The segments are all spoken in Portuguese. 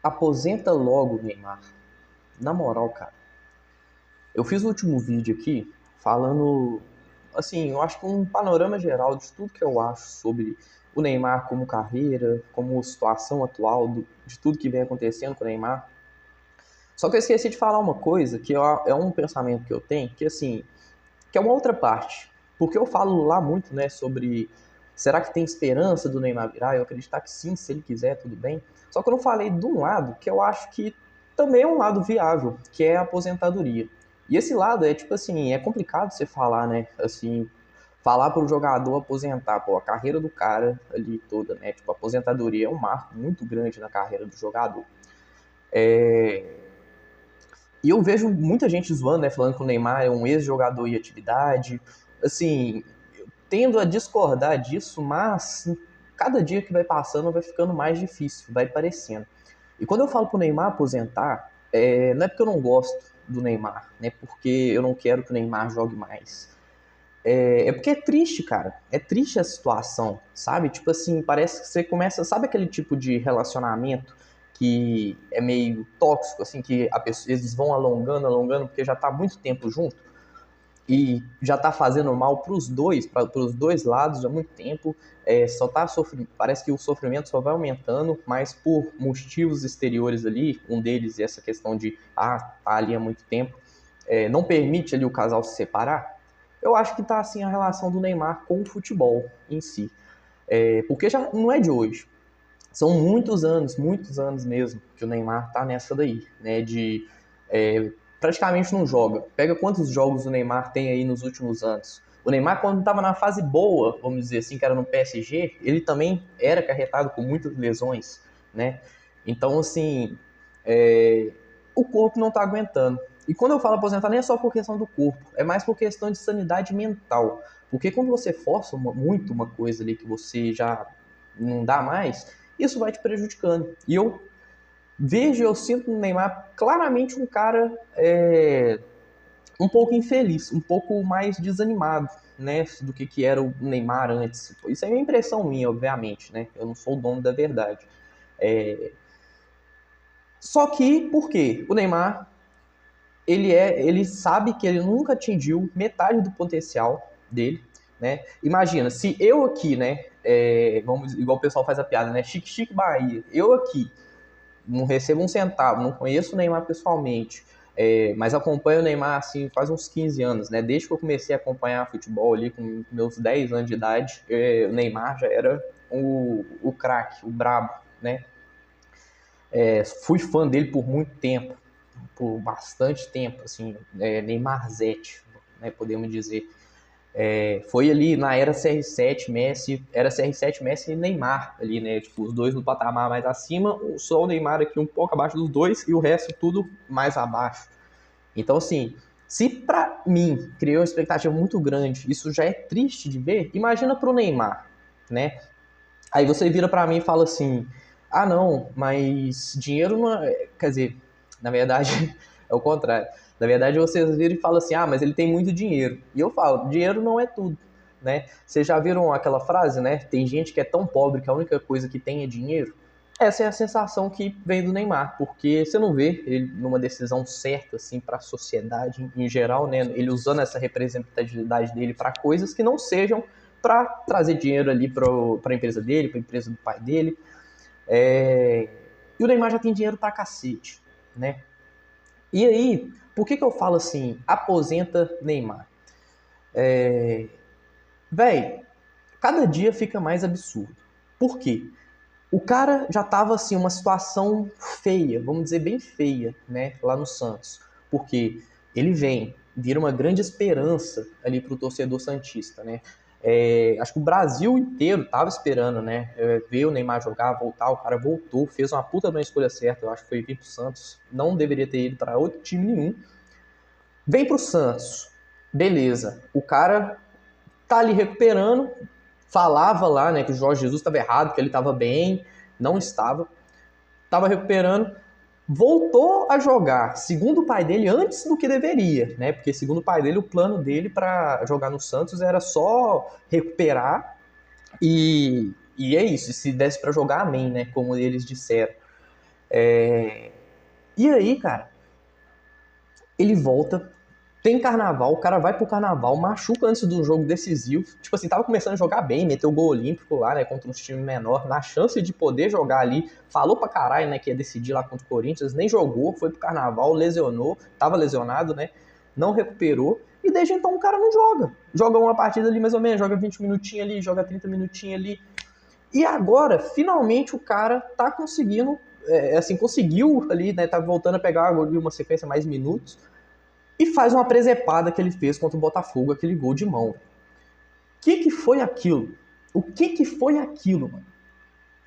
Aposenta logo o Neymar. Na moral, cara. Eu fiz o último vídeo aqui falando, assim, eu acho que um panorama geral de tudo que eu acho sobre o Neymar como carreira, como situação atual, de tudo que vem acontecendo com o Neymar. Só que eu esqueci de falar uma coisa, que é um pensamento que eu tenho, que assim, que é uma outra parte. Porque eu falo lá muito, né, sobre será que tem esperança do Neymar virar? Eu acreditar que sim, se ele quiser, tudo bem. Só que eu não falei de um lado que eu acho que também é um lado viável, que é a aposentadoria. E esse lado é tipo assim, é complicado você falar, né, assim, falar para o jogador aposentar, pô, a carreira do cara ali toda, né, tipo, a aposentadoria é um marco muito grande na carreira do jogador. E eu vejo muita gente zoando, né, falando que o Neymar é um ex-jogador em atividade. Assim, eu tendo a discordar disso, mas cada dia que vai passando vai ficando mais difícil, vai parecendo. E quando eu falo pro Neymar aposentar, não é porque eu não gosto do Neymar, né? Porque eu não quero que o Neymar jogue mais. É porque é triste, cara. É triste a situação, sabe? Tipo assim, parece que você começa. Sabe aquele tipo de relacionamento que é meio tóxico, assim, que eles vão alongando, alongando, porque já tá muito tempo junto e já tá fazendo mal pros dois lados há muito tempo. Só tá sofrendo. Parece que o sofrimento só vai aumentando, mas por motivos exteriores ali, um deles é essa questão de tá ali há muito tempo, não permite ali o casal se separar. Eu acho que tá assim a relação do Neymar com o futebol em si. Porque já não é de hoje. São muitos anos mesmo, que o Neymar tá nessa daí, né? De praticamente não joga. Pega quantos jogos o Neymar tem aí nos últimos anos. O Neymar, quando estava na fase boa, vamos dizer assim, que era no PSG, ele também era carretado com muitas lesões, né? Então, assim, é, o corpo não tá aguentando. E quando eu falo aposentar, nem é só por questão do corpo, é mais por questão de sanidade mental. Porque quando você força muito uma coisa ali que você já não dá mais, isso vai te prejudicando. E eu sinto no Neymar claramente um cara um pouco infeliz, um pouco mais desanimado, né, do que era o Neymar antes. Isso é uma impressão minha, obviamente, né? Eu não sou o dono da verdade. É... Só que, por quê? O Neymar, ele sabe que ele nunca atingiu metade do potencial dele, né? Imagina, se eu aqui, né, vamos, igual o pessoal faz a piada, né, Chique Chique Bahia, eu aqui não recebo um centavo, não conheço o Neymar pessoalmente, mas acompanho o Neymar assim faz uns 15 anos, né? Desde que eu comecei a acompanhar futebol ali com meus 10 anos de idade, o Neymar já era o craque, o brabo, né? Fui fã dele por muito tempo, por bastante tempo, assim, Neymarzete, né, podemos dizer. Foi ali na era CR7, Messi, era CR7, Messi e Neymar ali, né? Tipo, os dois no patamar mais acima, só o Neymar aqui um pouco abaixo dos dois e o resto tudo mais abaixo. Então, assim, se pra mim criou uma expectativa muito grande, isso já é triste de ver, imagina pro Neymar, né? Aí você vira pra mim e fala assim: ah, não, mas dinheiro não é. Quer dizer, na verdade, é o contrário. Na verdade, vocês viram e falam assim: ah, mas ele tem muito dinheiro. E eu falo: dinheiro não é tudo, né? Vocês já viram aquela frase, né? Tem gente que é tão pobre que a única coisa que tem é dinheiro? Essa é a sensação que vem do Neymar, porque você não vê ele numa decisão certa assim para a sociedade em geral, né? Ele usando essa representatividade dele para coisas que não sejam para trazer dinheiro ali para a empresa dele, para a empresa do pai dele. E o Neymar já tem dinheiro para cacete, né? E aí, por que eu falo assim, aposenta Neymar? Véi, cada dia fica mais absurdo. Por quê? O cara já tava assim, uma situação feia, vamos dizer bem feia, né, lá no Santos. Porque ele vem, vira uma grande esperança ali pro torcedor santista, né? Acho que o Brasil inteiro tava esperando, né? Ver o Neymar jogar, voltar, o cara voltou, fez uma puta de uma escolha certa, eu acho que foi vir pro Santos, não deveria ter ido para outro time nenhum. Vem pro Santos, beleza, o cara tá ali recuperando, falava lá, né, que o Jorge Jesus estava errado, que ele estava bem, não estava recuperando, voltou a jogar, segundo o pai dele, antes do que deveria, né? Porque segundo o pai dele, o plano dele para jogar no Santos era só recuperar e é isso. Se desse para jogar, amém, né? Como eles disseram. E aí, cara, ele volta, tem carnaval, o cara vai pro carnaval, machuca antes do jogo decisivo. Tipo assim, tava começando a jogar bem, meteu o gol olímpico lá, né, contra um time menor, na chance de poder jogar ali. Falou pra caralho, né, que ia decidir lá contra o Corinthians, nem jogou, foi pro carnaval, lesionou, tava lesionado, né, não recuperou. E desde então o cara não joga. Joga uma partida ali mais ou menos, joga 20 minutinhos ali, joga 30 minutinhos ali. E agora, finalmente, o cara tá conseguindo, conseguiu ali, né, tá voltando a pegar uma sequência mais minutos, e faz uma presepada que ele fez contra o Botafogo, aquele gol de mão. O que foi aquilo? O que foi aquilo, mano?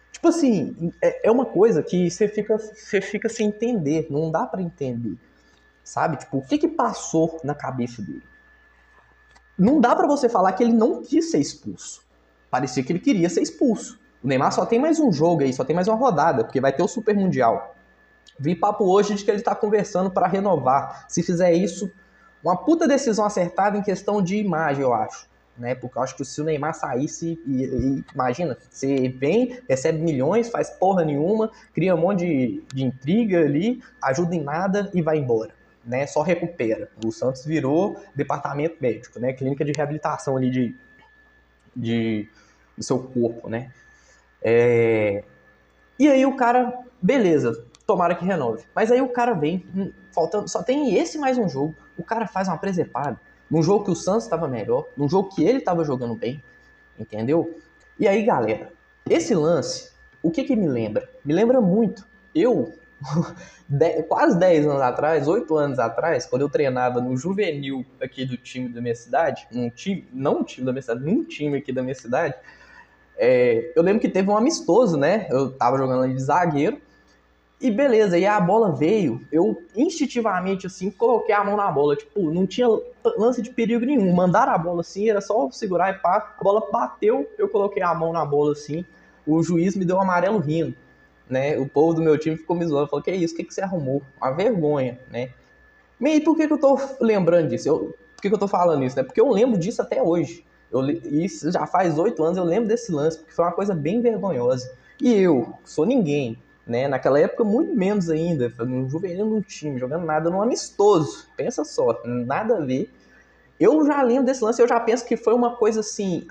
Tipo assim, é uma coisa que você fica sem entender, não dá pra entender, sabe? Tipo, o que passou na cabeça dele? Não dá pra você falar que ele não quis ser expulso. Parecia que ele queria ser expulso. O Neymar só tem mais um jogo aí, só tem mais uma rodada, porque vai ter o Super Mundial. Vi papo hoje de que ele tá conversando para renovar. Se fizer isso, uma puta decisão acertada em questão de imagem, eu acho. Né? Porque eu acho que se o Neymar saísse, imagina, você vem, recebe milhões, faz porra nenhuma, cria um monte de intriga ali, ajuda em nada e vai embora. Né? Só recupera. O Santos virou departamento médico, né? Clínica de reabilitação ali do seu corpo, né? E aí o cara, beleza, tomara que renove. Mas aí o cara vem, faltando, só tem esse mais um jogo, o cara faz uma presepada, num jogo que o Santos estava melhor, num jogo que ele estava jogando bem, entendeu? E aí, galera, esse lance, o que me lembra? Me lembra muito. Eu, quase 10 anos atrás, 8 anos atrás, quando eu treinava no juvenil aqui do time da minha cidade, não um time da minha cidade, um time aqui da minha cidade, eu lembro que teve um amistoso, né? Eu tava jogando ali de zagueiro, e beleza, e a bola veio, eu instintivamente, assim, coloquei a mão na bola, tipo, não tinha lance de perigo nenhum, mandaram a bola assim, era só segurar e pá, a bola bateu, eu coloquei a mão na bola assim, o juiz me deu um amarelo rindo, né, o povo do meu time ficou me zoando, falou, que isso, o que você arrumou? Uma vergonha, né. E por que eu tô lembrando disso? Por que eu tô falando isso, né, porque eu lembro disso até hoje, isso já faz 8 anos, eu lembro desse lance, porque foi uma coisa bem vergonhosa, e eu sou ninguém, né? Naquela época, muito menos ainda, no juvenil num time, jogando nada, num amistoso. Pensa só, nada a ver. Eu já lembro desse lance, eu já penso que foi uma coisa assim.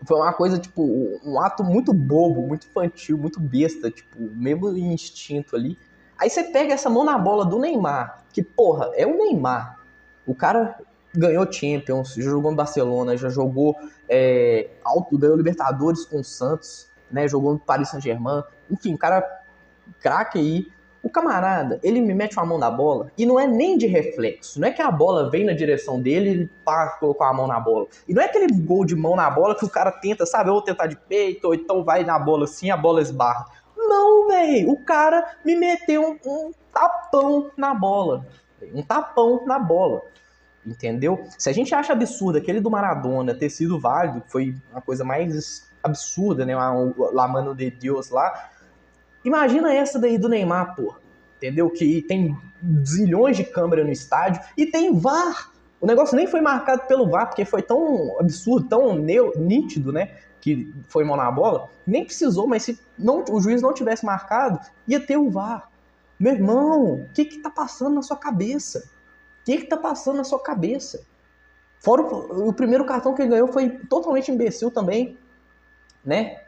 Foi uma coisa, tipo, um ato muito bobo, muito infantil, muito besta, tipo, mesmo instinto ali. Aí você pega essa mão na bola do Neymar, que, porra, é o Neymar. O cara ganhou Champions, já jogou no Barcelona, já jogou ganhou Libertadores com o Santos, né? Jogou no Paris Saint-Germain. Enfim, o cara craque aí. O camarada, ele me mete uma mão na bola e não é nem de reflexo. Não é que a bola vem na direção dele e ele colocou a mão na bola. E não é aquele gol de mão na bola que o cara tenta, sabe? Ou tentar de peito, ou então vai na bola assim, a bola esbarra. Não, velho. O cara me meteu um tapão na bola. Um tapão na bola. Entendeu? Se a gente acha absurdo aquele do Maradona ter sido válido, foi uma coisa mais absurda, né? La mano de Deus lá. Imagina essa daí do Neymar, pô. Entendeu? Que tem zilhões de câmeras no estádio e tem VAR. O negócio nem foi marcado pelo VAR, porque foi tão absurdo, tão nítido, né? Que foi mão na bola. Nem precisou, mas se o juiz não tivesse marcado, ia ter o VAR. Meu irmão, o que tá passando na sua cabeça? O que tá passando na sua cabeça? Fora o primeiro cartão que ele ganhou foi totalmente imbecil também, né?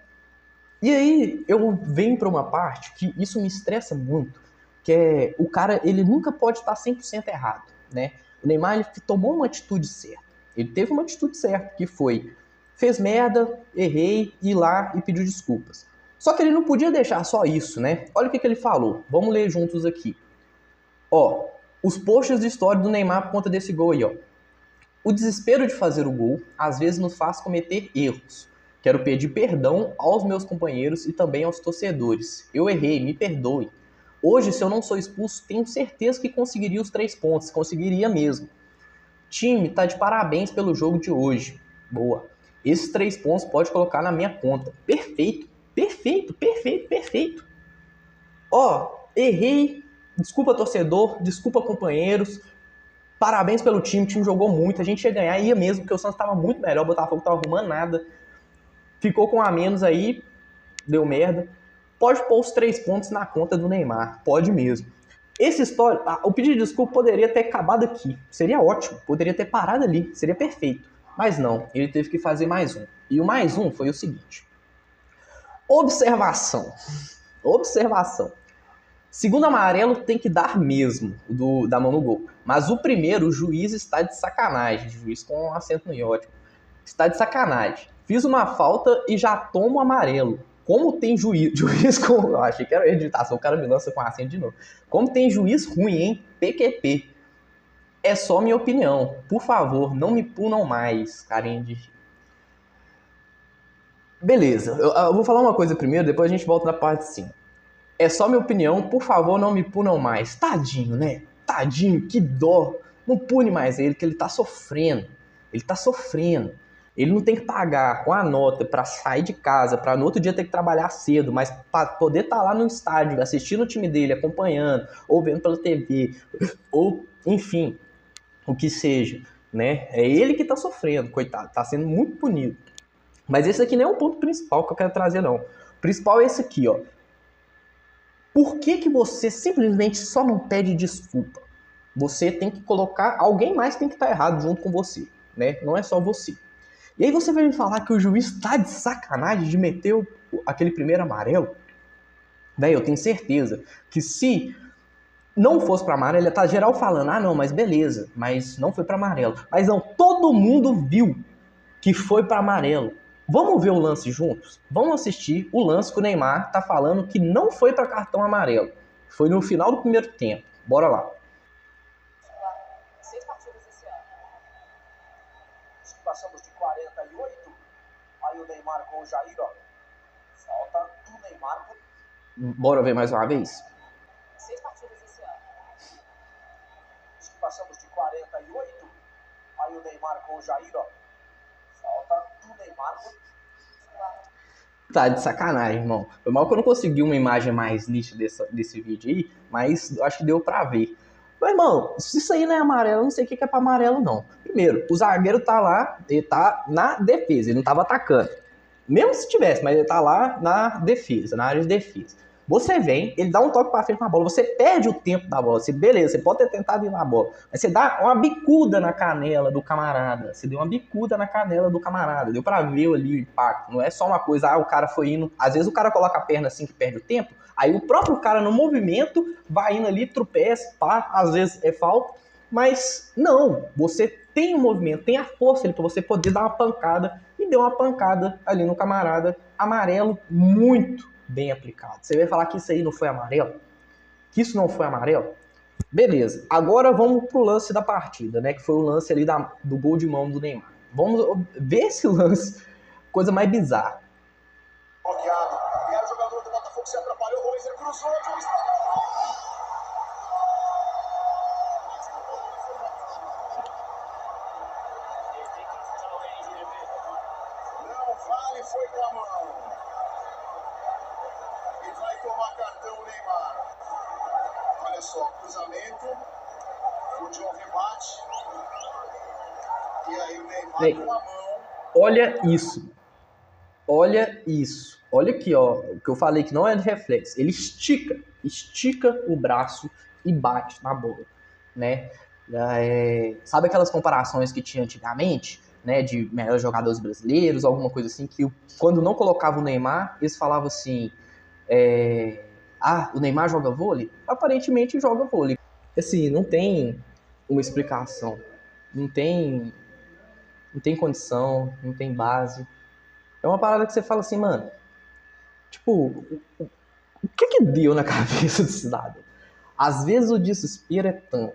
E aí eu venho para uma parte que isso me estressa muito, que é o cara, ele nunca pode estar 100% errado, né? O Neymar, ele tomou uma atitude certa. Ele teve uma atitude certa, que foi, fez merda, errei, ir lá e pediu desculpas. Só que ele não podia deixar só isso, né? Olha o que ele falou. Vamos ler juntos aqui. Ó, os posts de história do Neymar por conta desse gol aí, ó. O desespero de fazer o gol às vezes nos faz cometer erros. Quero pedir perdão aos meus companheiros e também aos torcedores. Eu errei, me perdoem. Hoje, se eu não sou expulso, tenho certeza que conseguiria os 3 pontos. Conseguiria mesmo. Time, tá de parabéns pelo jogo de hoje. Boa. Esses 3 pontos pode colocar na minha conta. Perfeito, perfeito, perfeito, perfeito. Ó, errei. Desculpa, torcedor. Desculpa, companheiros. Parabéns pelo time. O time jogou muito. A gente ia ganhar, ia mesmo, porque o Santos estava muito melhor. O Botafogo não estava arrumando nada. Ficou com a menos aí. Deu merda. pode pôr os 3 pontos na conta do Neymar, pode mesmo. Esse história, o pedido de desculpa poderia ter acabado aqui, seria ótimo, poderia ter parado ali, seria perfeito. Mas não, ele teve que fazer mais um. E o mais um foi o seguinte. Observação. Segundo amarelo tem que dar mesmo, da mão no gol. Mas o primeiro, o juiz está de sacanagem. Juiz com acento no i, ótimo. Está de sacanagem. Fiz uma falta e já tomo amarelo. Como tem juiz com... Eu achei que era editação, o cara me lança com acento de novo. Como tem juiz ruim, hein? PQP. É só minha opinião. Por favor, não me punam mais, carinha de... Beleza, eu vou falar uma coisa primeiro, depois a gente volta na parte de cima. É só minha opinião, por favor, não me punam mais. Tadinho, né? Tadinho, que dó. Não pune mais ele, que ele tá sofrendo. Ele tá sofrendo. Ele não tem que pagar uma nota pra sair de casa, pra no outro dia ter que trabalhar cedo, mas pra poder estar lá no estádio, assistindo o time dele, acompanhando, ou vendo pela TV, ou, enfim, o que seja, né? É ele que tá sofrendo, coitado. Tá sendo muito punido. Mas esse aqui não é o ponto principal que eu quero trazer, não. O principal é esse aqui, ó. Por que você simplesmente só não pede desculpa? Você tem que colocar... Alguém mais tem que estar errado junto com você, né? Não é só você. E aí você vai me falar que o juiz tá de sacanagem de meter aquele primeiro amarelo? Véi, eu tenho certeza que se não fosse para amarelo, ele ia estar geral falando, ah não, mas beleza, mas não foi para amarelo. Mas não, todo mundo viu que foi para amarelo. Vamos ver o lance juntos? Vamos assistir o lance que o Neymar tá falando que não foi para cartão amarelo. Foi no final do primeiro tempo. Bora lá. 6 partidas esse ano. Passamos de 48. Aí o Neymar com o Jair, ó. Falta do Neymar. Bora ver mais uma vez? 6 partidas esse ano. Passamos de 48. Aí o Neymar com o Jair, ó. Falta do Neymar. Tá de sacanagem, irmão. Foi mal que eu não consegui uma imagem mais nítida desse vídeo aí, mas acho que deu pra ver. Mas, irmão, se isso aí não é amarelo, eu não sei o que é pra amarelo, não. Primeiro, o zagueiro tá lá, ele tá na defesa, ele não tava atacando. Mesmo se tivesse, mas ele tá lá na defesa, na área de defesa. Você vem, ele dá um toque pra frente na bola, você perde o tempo da bola. Beleza, você pode ter tentado ir na bola, mas você dá uma bicuda na canela do camarada. Você deu uma bicuda na canela do camarada. Deu pra ver ali o impacto. Não é só uma coisa, o cara foi indo... Às vezes o cara coloca a perna assim que perde o tempo, aí o próprio cara no movimento vai indo ali, tropeça, pá, às vezes é falta. Mas não, você tem o movimento, tem a força ali pra você poder dar uma pancada. E deu uma pancada ali no camarada. Amarelo muito bem aplicado. Você vai falar que isso aí não foi amarelo? Que isso não foi amarelo? Beleza. Agora vamos pro lance da partida, né? Que foi o lance ali do gol de mão do Neymar. Vamos ver esse lance. Coisa mais bizarra. Bloqueado. E aí o jogador do Botafogo se atrapalhou. O Royce cruzou. Não vale, foi com a mão. E vai tomar cartão o Neymar. Olha só, cruzamento. Fute um rebate. E aí o Neymar com a mão. Olha isso. Olha isso. Olha aqui, ó. O que eu falei que não é de reflexo. Ele estica o braço e bate na bola, né? Sabe aquelas comparações que tinha antigamente, né? De melhores jogadores brasileiros, alguma coisa assim, que quando não colocava o Neymar, eles falavam assim... o Neymar joga vôlei? Aparentemente joga vôlei. Assim, não tem uma explicação. Não tem condição, não tem base. É uma parada que você fala assim, mano, tipo, o que deu na cabeça do cidadão? Às vezes o desespero é tanto.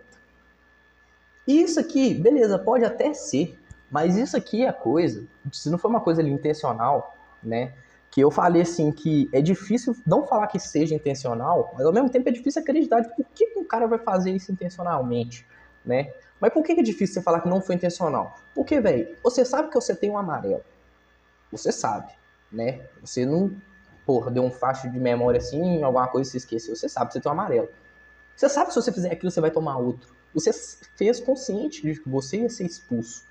E isso aqui, beleza, pode até ser, mas isso aqui é coisa, se não for uma coisa ali intencional, né, que eu falei assim, que é difícil não falar que seja intencional, mas ao mesmo tempo é difícil acreditar de por que um cara vai fazer isso intencionalmente, né? Mas por que é difícil você falar que não foi intencional? Porque, velho, você sabe que você tem um amarelo. Você sabe, né? Você não, deu um facho de memória assim, alguma coisa se esqueceu. Você sabe que você tem um amarelo. Você sabe que se você fizer aquilo, você vai tomar outro. Você fez consciente de que você ia ser expulso.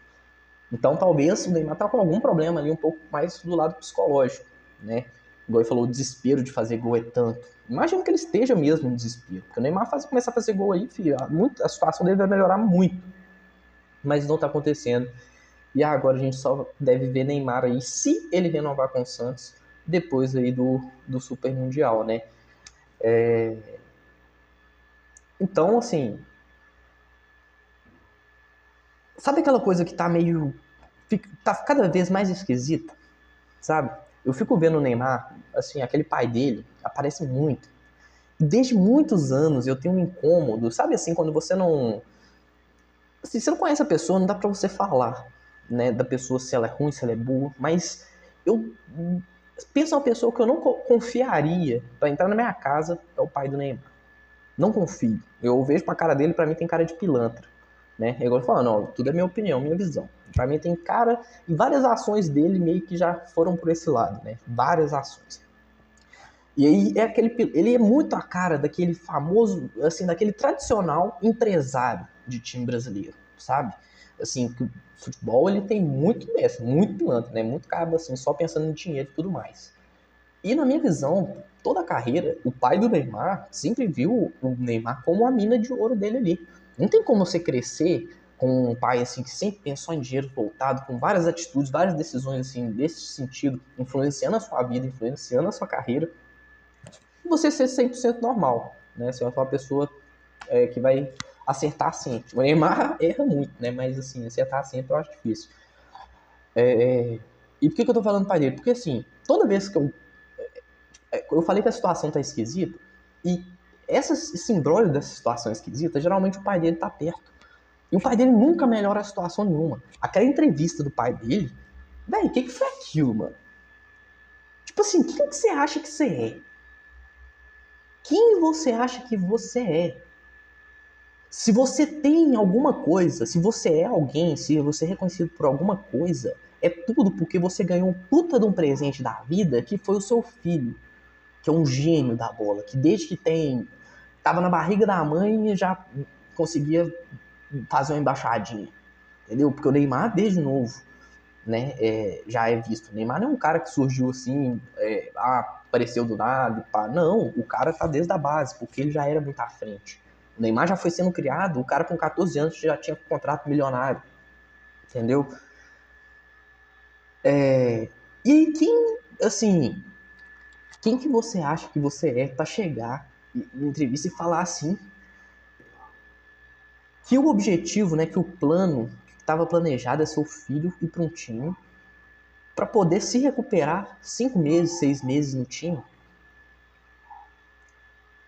Então, talvez o Neymar tá com algum problema ali, um pouco mais do lado psicológico, né? igual ele falou, o desespero de fazer gol é tanto. Imagino que ele esteja mesmo no desespero. Porque o Neymar começar a fazer gol aí, filho, a situação dele vai melhorar muito. Mas não tá acontecendo. E agora a gente só deve ver Neymar aí, se ele renovar com o Santos, depois aí do Super Mundial, né? Então, assim, sabe aquela coisa que tá meio... tá cada vez mais esquisita, sabe? Eu fico vendo o Neymar, assim, aquele pai dele, aparece muito. Desde muitos anos eu tenho um incômodo, sabe assim, quando você não... Assim, você não conhece a pessoa, não dá pra você falar, né, da pessoa se ela é ruim, se ela é boa, mas eu penso uma pessoa que eu não confiaria pra entrar na minha casa, é o pai do Neymar. Não confio. Eu vejo pra cara dele, pra mim tem cara de pilantra, né? É igual falando, ó, tudo é minha opinião, minha visão. Pra mim tem cara, e várias ações dele meio que já foram por esse lado, né? Várias ações. E aí ele é muito a cara daquele famoso, assim, daquele tradicional empresário de time brasileiro, sabe? Assim, que o futebol ele tem muito mestre, muito pilantra, né? Muito cara assim, só pensando em dinheiro e tudo mais. E na minha visão, toda a carreira, o pai do Neymar sempre viu o Neymar como a mina de ouro dele ali. Não tem como você crescer com um pai assim que sempre pensou em dinheiro voltado, com várias atitudes, várias decisões assim desse sentido, influenciando a sua vida, influenciando a sua carreira, e você ser 100% normal, né? Você é uma pessoa que vai acertar sempre. O Neymar erra muito, né? Mas assim, acertar sempre eu acho difícil. E por que eu tô falando do pai dele? Porque assim, toda vez que eu falei que a situação tá esquisita, e esse imbróglio dessa situação esquisita, geralmente o pai dele tá perto. E o pai dele nunca melhora a situação nenhuma. Aquela entrevista do pai dele, velho, o que foi aquilo, mano? Tipo assim, quem que você acha que você é? Quem você acha que você é? Se você tem alguma coisa, se você é alguém, se você é reconhecido por alguma coisa, é tudo porque você ganhou um puta de um presente da vida que foi o seu filho, que é um gênio da bola, que desde que tava na barriga da mãe já conseguia fazer uma embaixadinha, entendeu? Porque o Neymar desde novo, né, já é visto. O Neymar não é um cara que surgiu assim, apareceu do nada, pá. Não, o cara tá desde a base, porque ele já era muito à frente. O Neymar já foi sendo criado, o cara com 14 anos já tinha um contrato milionário, entendeu? E quem, assim, quem que você acha que você é pra chegar em entrevista e falar assim que o objetivo, né, que o plano que estava planejado é seu filho ir para um time para poder se recuperar 5 meses, 6 meses no time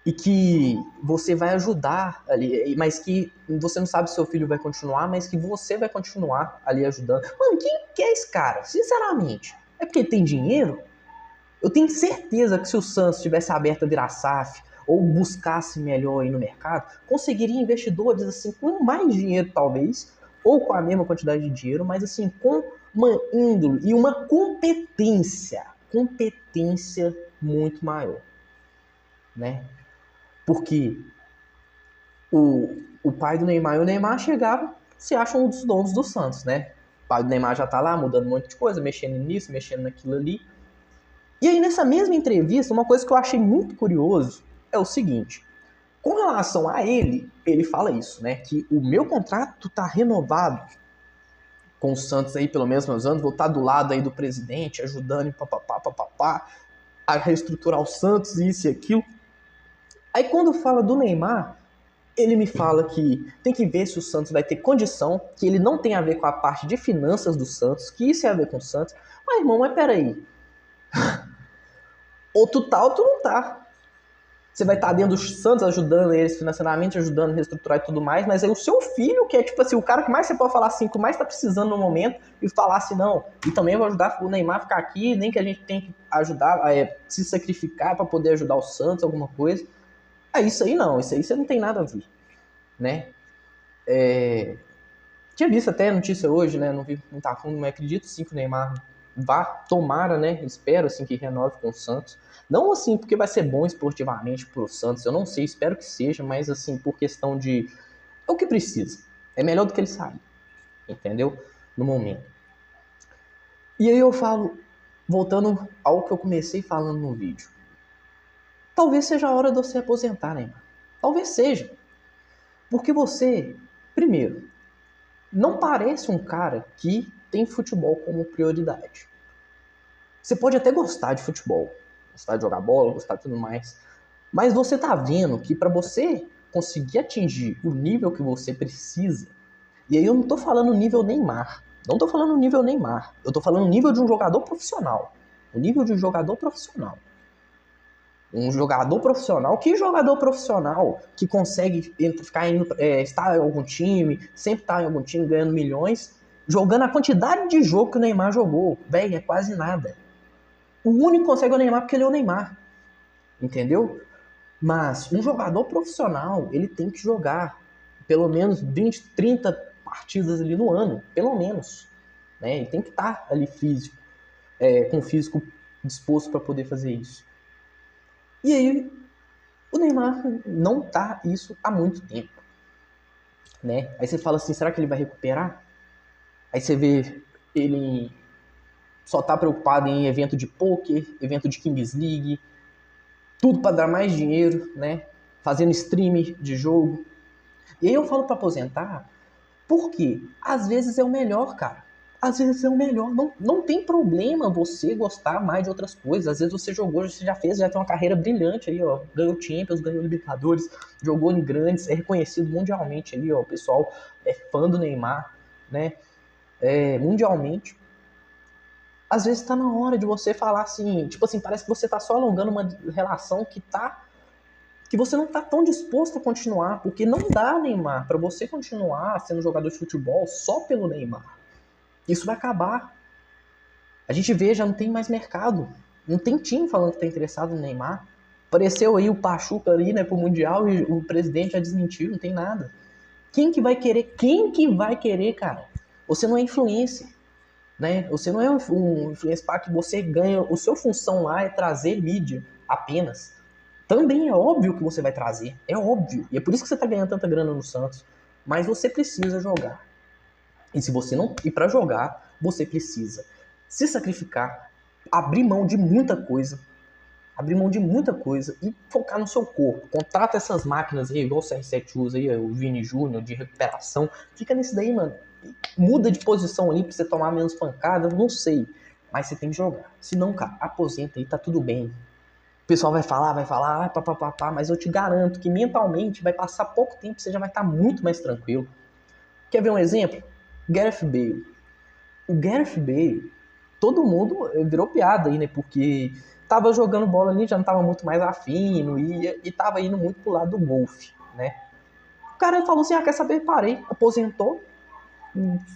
e que você vai ajudar ali, mas que você não sabe se seu filho vai continuar, mas que você vai continuar ali ajudando. Mano, quem que é esse cara? Sinceramente, é porque ele tem dinheiro? Eu tenho certeza que se o Santos tivesse aberto a virar SAF ou buscasse melhor aí no mercado, conseguiria investidores assim com mais dinheiro talvez, ou com a mesma quantidade de dinheiro, mas assim com uma índole e uma competência muito maior, né? Porque o pai do Neymar e o Neymar chegaram, se acham um dos donos do Santos, né? O pai do Neymar já tá lá mudando um monte de coisa, mexendo nisso, mexendo naquilo ali. E aí, nessa mesma entrevista, uma coisa que eu achei muito curioso é o seguinte. Com relação a ele fala isso, né? Que o meu contrato tá renovado com o Santos aí pelo menos meus anos, vou estar do lado aí do presidente, ajudando e papapá, a reestruturar o Santos, isso e aquilo. Aí quando fala do Neymar, ele me fala que tem que ver se o Santos vai ter condição, que ele não tem a ver com a parte de finanças do Santos, que isso é a ver com o Santos. Mas, irmão, mas peraí. Ou tu tá ou tu não tá. Você vai estar dentro do Santos ajudando eles financeiramente, ajudando a reestruturar e tudo mais, mas é o seu filho que é tipo assim, o cara que mais você pode falar assim, que mais tá precisando no momento, e falar assim, não, e também vou ajudar o Neymar a ficar aqui, nem que a gente tenha que ajudar, se sacrificar para poder ajudar o Santos, alguma coisa. Isso aí não, isso aí você não tem nada a ver, né? Tinha visto até notícia hoje, né? Não vi muito a fundo, mas acredito sim que o Neymar vá, tomara, né? Espero assim que renove com o Santos. Não assim porque vai ser bom esportivamente pro Santos, eu não sei, espero que seja, mas assim por questão de é o que precisa. É melhor do que ele sair, entendeu? No momento. E aí eu falo, voltando ao que eu comecei falando no vídeo. Talvez seja a hora de você aposentar, Neymar. Talvez seja. Porque você, primeiro, não parece um cara que tem futebol como prioridade. Você pode até gostar de futebol, gostar de jogar bola, gostar de tudo mais, mas você tá vendo que para você conseguir atingir o nível que você precisa, e aí eu não tô falando nível Neymar, não tô falando nível Neymar, eu tô falando nível de um jogador profissional, o nível de um jogador profissional. Um jogador profissional, que jogador profissional que consegue ficar estar em algum time, sempre estar em algum time ganhando milhões, jogando a quantidade de jogo que o Neymar jogou? Velho, é quase nada. O único que consegue é o Neymar porque ele é o Neymar. Entendeu? Mas um jogador profissional, ele tem que jogar pelo menos 20, 30 partidas ali no ano, pelo menos. Né? Ele tem que estar ali físico, com o físico disposto para poder fazer isso. E aí, o Neymar não tá isso há muito tempo. Né? Aí você fala assim, será que ele vai recuperar? Aí você vê ele só tá preocupado em evento de poker, evento de Kings League, tudo para dar mais dinheiro, né? Fazendo stream de jogo. E aí eu falo para aposentar, porque às vezes é o melhor, cara. Às vezes é o melhor. Não tem problema você gostar mais de outras coisas. Às vezes você jogou, você já fez, já tem uma carreira brilhante aí, ó. Ganhou Champions, ganhou Libertadores, jogou em grandes, é reconhecido mundialmente aí, ó. O pessoal é fã do Neymar, né? Mundialmente. Às vezes tá na hora de você falar assim, tipo assim, parece que você tá só alongando uma relação que você não tá tão disposto a continuar, porque não dá, Neymar, para você continuar sendo jogador de futebol só pelo Neymar. Isso vai acabar. A gente vê, já não tem mais mercado. Não tem time falando que tá interessado no Neymar. Apareceu aí o Pachuca ali, né, pro Mundial e o presidente já desmentiu, não tem nada. Quem que vai querer? Quem que vai querer, cara? Você não é influencer, né? Você não é um influencer para que você ganha, a sua função lá é trazer mídia apenas. Também é óbvio que você vai trazer, é óbvio. E é por isso que você tá ganhando tanta grana no Santos. Mas você precisa jogar. E se você não ir para jogar, você precisa se sacrificar, abrir mão de muita coisa, e focar no seu corpo. Contrata essas máquinas aí, igual o CR7 usa aí, o Vini Júnior, de recuperação. Fica nesse daí, mano. Muda de posição ali pra você tomar menos pancada, não sei. Mas você tem que jogar. Se não, cara, aposenta aí, tá tudo bem. O pessoal vai falar, papapá, mas eu te garanto que mentalmente vai passar pouco tempo, você já vai estar muito mais tranquilo. Quer ver um exemplo? Gareth Bale. O Gareth Bale, todo mundo virou piada aí, né? Porque tava jogando bola ali, já não tava muito mais afim, não ia, e tava indo muito pro lado do golfe, né? O cara falou assim, quer saber? Parei, aposentou,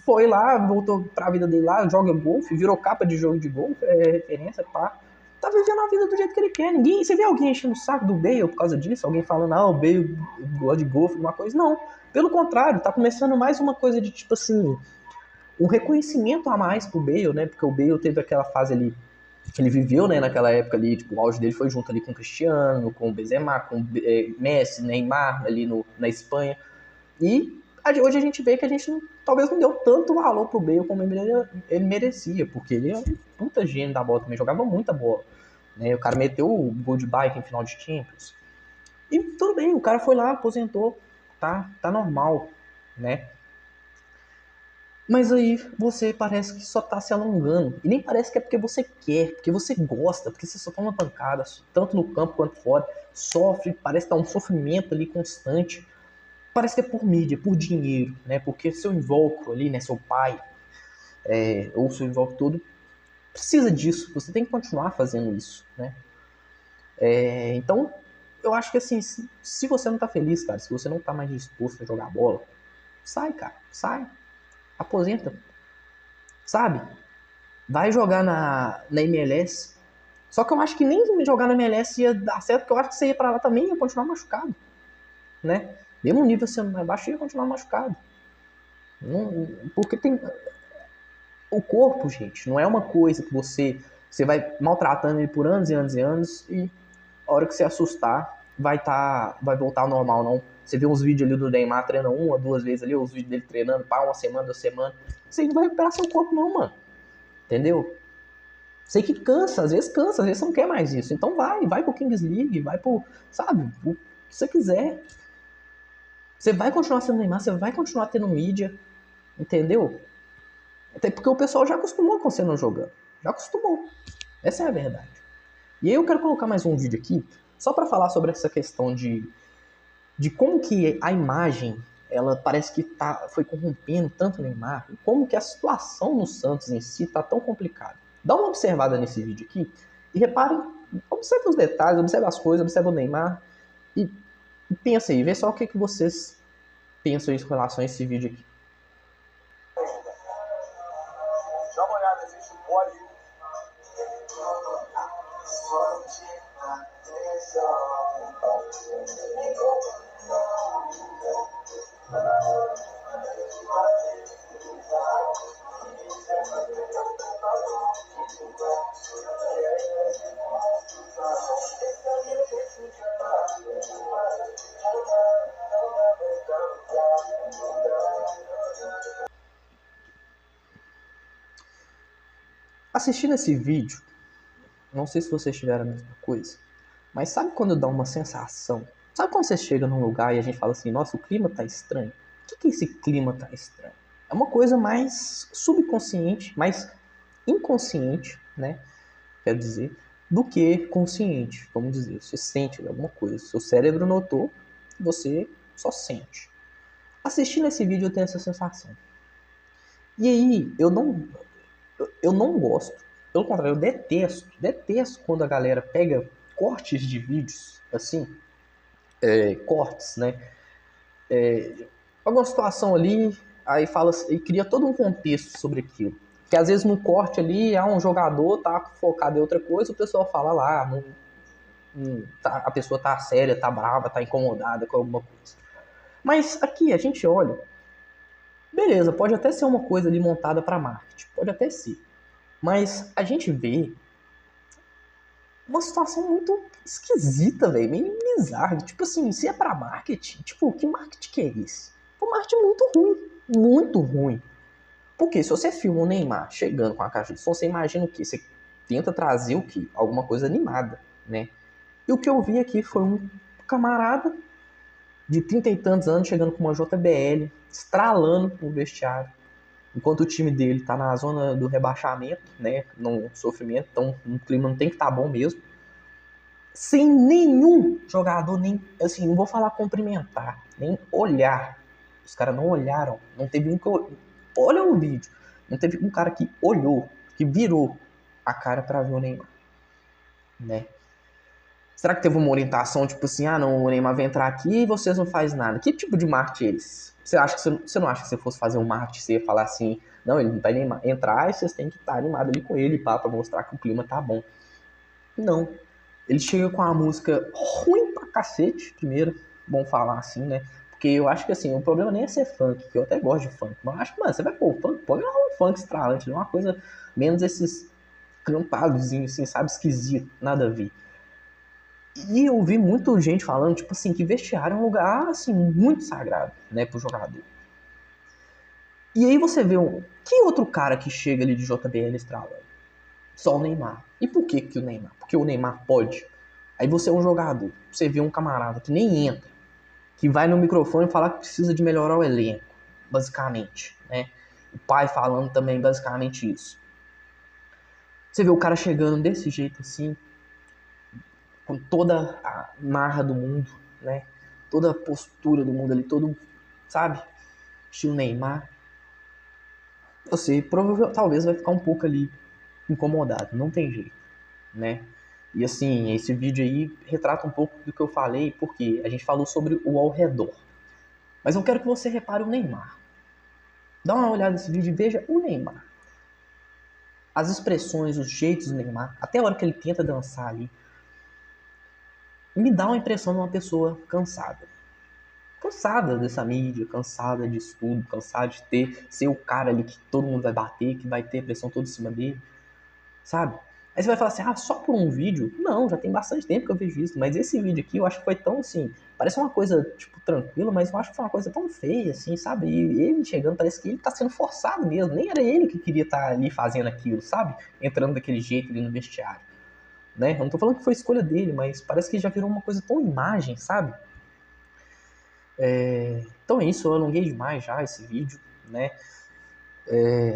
foi lá, voltou pra vida dele lá, joga golfe, virou capa de jogo de golfe, referência, pá. Tá vivendo a vida do jeito que ele quer. Ninguém, você vê alguém enchendo o saco do Bale por causa disso? Alguém falando, o Bale gosta de golfe, alguma coisa? Não. Pelo contrário, tá começando mais uma coisa de tipo assim, um reconhecimento a mais pro Bale, né? Porque o Bale teve aquela fase ali que ele viveu, né, naquela época ali, tipo, o auge dele foi junto ali com o Cristiano, com o Benzema, com Messi, Neymar ali na Espanha. E hoje a gente vê que a gente talvez não deu tanto valor pro Bale como ele merecia, porque ele é um puta gênio da bola também, jogava muita bola. Né? O cara meteu o gol de bike em final de Champions. E tudo bem, o cara foi lá, aposentou, tá normal, né? Mas aí você parece que só tá se alongando. E nem parece que é porque você quer, porque você gosta, porque você só toma pancada, tanto no campo quanto fora. Sofre, parece que tá um sofrimento ali constante. Parece que é por mídia, por dinheiro, né? Porque seu invólucro ali, né? Seu pai, ou seu invólucro todo, precisa disso. Você tem que continuar fazendo isso, né? Então, eu acho que assim, se você não tá feliz, cara, se você não tá mais disposto a jogar bola, sai, cara, sai. Aposenta, sabe? Vai jogar na MLS. Só que eu acho que nem jogar na MLS ia dar certo, porque eu acho que você ia pra lá também e ia continuar machucado, né? Mesmo nível sendo mais baixo, ia continuar machucado. Porque tem... O corpo, gente, não é uma coisa que você vai maltratando ele por anos e anos e anos e a hora que você assustar, vai voltar ao normal, não. Você vê uns vídeos ali do Neymar treinando 1 ou 2 vezes ali, os vídeos dele treinando, uma semana, 2 semanas. Você não vai recuperar seu corpo não, mano. Entendeu? Sei que cansa, às vezes você não quer mais isso. Então vai pro Kings League, vai pro, sabe, o que você quiser. Você vai continuar sendo Neymar, você vai continuar tendo mídia, entendeu? Até porque o pessoal já acostumou com você não jogando. Já acostumou. Essa é a verdade. E aí eu quero colocar mais um vídeo aqui, só para falar sobre essa questão de como que a imagem, ela parece que foi corrompendo tanto o Neymar, e como que a situação no Santos em si tá tão complicada. Dá uma observada nesse vídeo aqui e reparem, observe os detalhes, observe as coisas, observe o Neymar e pensa aí, vê só o que vocês pensam em relação a esse vídeo aqui. Dá uma olhada, existe um código. Assistindo esse vídeo, não sei se vocês tiveram a mesma coisa, mas sabe quando dá uma sensação? Sabe quando você chega num lugar e a gente fala assim, nossa, o clima tá estranho? O que é esse clima tá estranho? É uma coisa mais subconsciente, mais inconsciente, né? Quer dizer, do que consciente, vamos dizer. Você sente alguma coisa. Seu cérebro notou, você só sente. Assistindo esse vídeo eu tenho essa sensação. E aí, eu não gosto. Pelo contrário, eu detesto quando a galera pega cortes de vídeos, assim, cortes, né? Alguma situação ali, aí fala e cria todo um contexto sobre aquilo. Que às vezes no corte ali, um jogador tá focado em outra coisa, o pessoal fala lá, a pessoa tá séria, tá brava, tá incomodada com alguma coisa. Mas aqui a gente olha, beleza, pode até ser uma coisa ali montada para marketing, pode até ser. Mas a gente vê uma situação muito esquisita, velho, meio bizarra. Tipo assim, se é pra marketing, tipo, que marketing que é esse? Um marketing muito ruim, muito ruim. Porque se você filma o Neymar chegando com a caixa de som, você imagina o quê? Você tenta trazer o quê? Alguma coisa animada, né? E o que eu vi aqui foi um camarada de 30 e tantos anos chegando com uma JBL, estralando no vestiário, enquanto o time dele tá na zona do rebaixamento, né, no sofrimento, então o clima não tem que estar bom mesmo, sem nenhum jogador, nem, assim, não vou falar cumprimentar, nem olhar, os caras não olharam, não teve um que olha o vídeo, não teve um cara que olhou, que virou a cara pra ver o Neymar, né. Será que teve uma orientação, tipo assim, não, o Neymar vai entrar aqui e vocês não fazem nada? Que tipo de marketing é esse? Você não acha que se fosse fazer um marketing, você ia falar assim, não, ele vai entrar e vocês têm que estar animados ali com ele, pra mostrar que o clima tá bom. Não. Ele chega com uma música ruim pra cacete, primeiro, bom falar assim, né? Porque eu acho que assim, o problema nem é ser funk, que eu até gosto de funk, mas eu acho que, mano, você vai pôr funk, põe um funk estralante, uma coisa menos esses campadozinhos, assim, sabe, esquisito, nada a ver. E eu vi muita gente falando, tipo assim, que vestiário é um lugar, assim, muito sagrado, né, pro jogador. E aí você vê que outro cara que chega ali de JBL estralando? Só o Neymar. E por que o Neymar? Porque o Neymar pode. Aí você é um jogador, você vê um camarada que nem entra, que vai no microfone falar que precisa de melhorar o elenco, basicamente, né? O pai falando também basicamente isso. Você vê o cara chegando desse jeito assim, com toda a marra do mundo, né? Toda a postura do mundo ali, todo, sabe? Estilo Neymar. Você provavelmente, talvez vai ficar um pouco ali incomodado, não tem jeito, né? E assim, esse vídeo aí retrata um pouco do que eu falei, porque a gente falou sobre o ao redor. Mas eu quero que você repare o Neymar. Dá uma olhada nesse vídeo e veja o Neymar. As expressões, os jeitos do Neymar, até a hora que ele tenta dançar ali, me dá uma impressão de uma pessoa cansada. Cansada dessa mídia, cansada disso tudo, cansada de ser o cara ali que todo mundo vai bater, que vai ter pressão toda em cima dele, sabe? Aí você vai falar assim, ah, só por um vídeo? Não, já tem bastante tempo que eu vejo isso, mas esse vídeo aqui eu acho que foi tão assim, parece uma coisa, tipo, tranquila, mas eu acho que foi uma coisa tão feia, assim, sabe? E ele chegando, parece que ele tá sendo forçado mesmo, nem era ele que queria estar ali fazendo aquilo, sabe? Entrando daquele jeito ali no vestiário, né? Eu não tô falando que foi escolha dele, mas parece que já virou uma coisa tão imagem, sabe? Então é isso, eu alonguei demais já esse vídeo, né?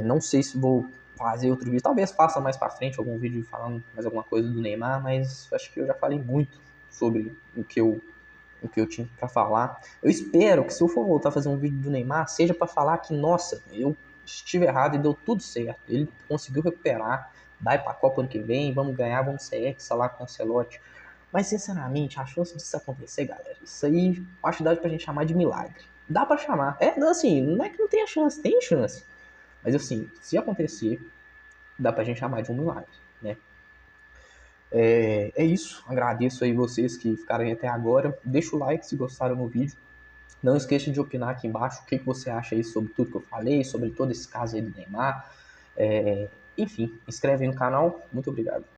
Não sei se vou fazer outro vídeo, talvez faça mais pra frente algum vídeo falando mais alguma coisa do Neymar, mas acho que eu já falei muito sobre o que eu tinha pra falar. Eu espero que se eu for voltar a fazer um vídeo do Neymar, seja pra falar que, nossa, eu estive errado e deu tudo certo. Ele conseguiu recuperar, vai pra Copa ano que vem, vamos ganhar, vamos ser hexa lá com o Ancelotti. Mas, sinceramente, a chance disso acontecer, galera, isso aí acho que dá pra gente chamar de milagre. Dá pra chamar. Assim, não é que não tenha chance, tem chance. Mas assim, se acontecer, dá pra gente chamar de um milagre, né? É isso, agradeço aí vocês que ficaram aí até agora. Deixa o like se gostaram do vídeo. Não esqueça de opinar aqui embaixo o que você acha aí sobre tudo que eu falei, sobre todo esse caso aí do Neymar. Enfim, inscreve aí no canal. Muito obrigado.